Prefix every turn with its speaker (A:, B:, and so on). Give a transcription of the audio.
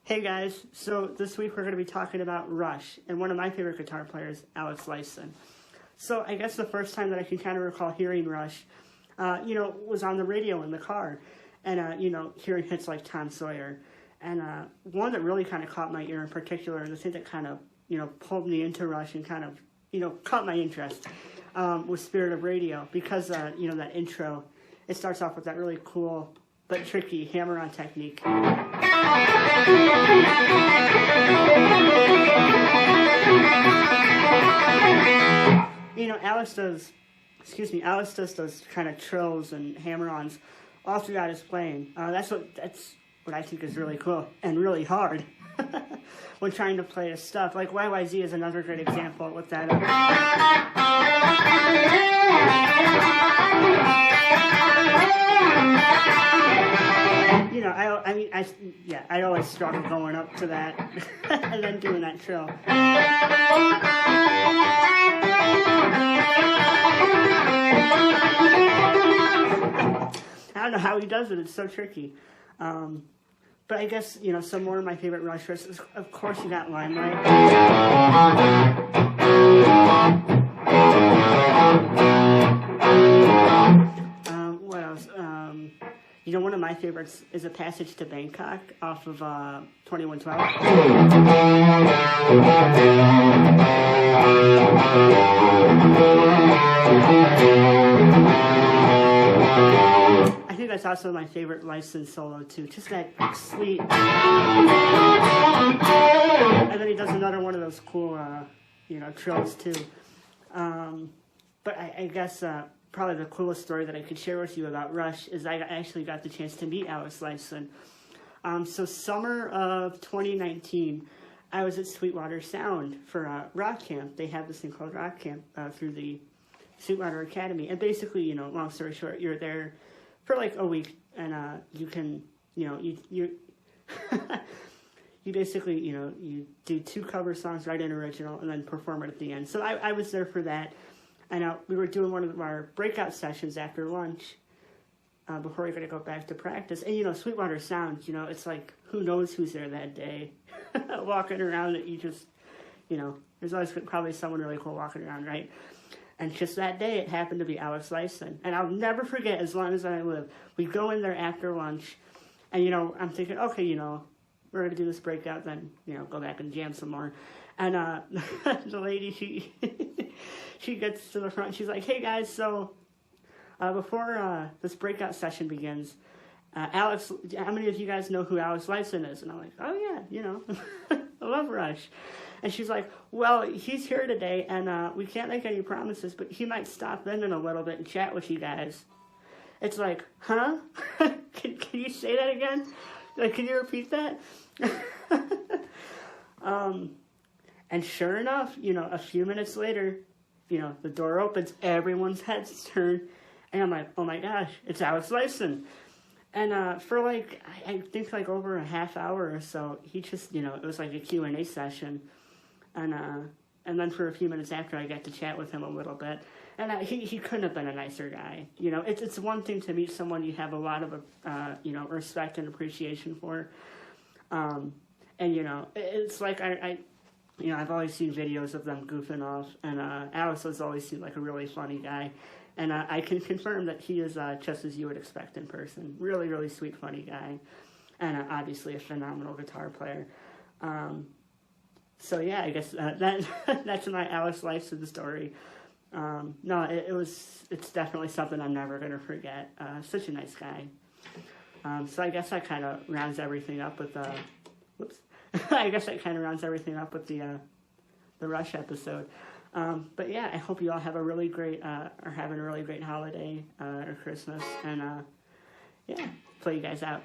A: Hey guys, so this week we're going to be talking about Rush, and one of my favorite guitar players, Alex Lifeson. So I guess the first time that I can kind of recall hearing Rush, was on the radio in the car, and, hearing hits like Tom Sawyer. And one that really kind of caught my ear in particular, and the thing that kind of, pulled me into Rush and kind of, caught my interest, was Spirit of Radio, because, that intro, it starts off with that really cool but tricky hammer-on technique. Alex does those kind of trills and hammer-ons all throughout his playing. That's what I think is really cool and really hard when trying to play his stuff. Like YYZ is another great example with that. I'd always struggle going up to that and then doing that trill. I don't know how he does it. It's so tricky. But I guess, some more of my favorite Rush riffs is, of course, you got Limelight. What else? One of my favorites is A Passage to Bangkok off of 2112. I think that's also my favorite Lifeson solo too. Just that sweet. And then he does another one of those cool, trills too. But I guess probably the coolest story that I could share with you about Rush is I actually got the chance to meet Alex Lifeson. So summer of 2019, I was at Sweetwater Sound for Rock Camp. They have this thing called Rock Camp through the Sweetwater Academy. And basically, long story short, you're there for like a week, and you can, you basically, you do 2 cover songs, write an original, and then perform it at the end. So I was there for that. And we were doing one of our breakout sessions after lunch before we were going to go back to practice. And, Sweetwater Sound, it's like, who knows who's there that day. Walking around, you just, there's always probably someone really cool walking around, right? And just that day, it happened to be Alex Lifeson. And I'll never forget, as long as I live, we go in there after lunch, and, I'm thinking, okay, we're going to do this breakout, then, go back and jam some more. And the lady, she gets to the front. She's like, hey, guys, so before this breakout session begins, Alex, how many of you guys know who Alex Lifeson is? And I'm like, oh, yeah, I love Rush. And she's like, well, he's here today, and we can't make any promises, but he might stop in a little bit and chat with you guys. It's like, huh? Can you say that again? Like, can you repeat that? And sure enough, a few minutes later, the door opens, everyone's heads turn, and I'm like, oh my gosh, it's Alex Lifeson. And for I think over a half hour or so, he just, it was like a Q&A session. And then for a few minutes after, I got to chat with him a little bit. And he couldn't have been a nicer guy. It's one thing to meet someone you have a lot of, respect and appreciation for. And, it's like I've always seen videos of them goofing off. And Alex has always seemed like a really funny guy. And I can confirm that he is just as you would expect in person. Really, really sweet, funny guy. And obviously a phenomenal guitar player. So yeah, I guess that's my Alex Lifeson story. It's definitely something I'm never going to forget. Such a nice guy. So I guess that kind of rounds everything up with the Rush episode. But yeah, I hope you all have a really great, are having a really great holiday, or Christmas, and play you guys out.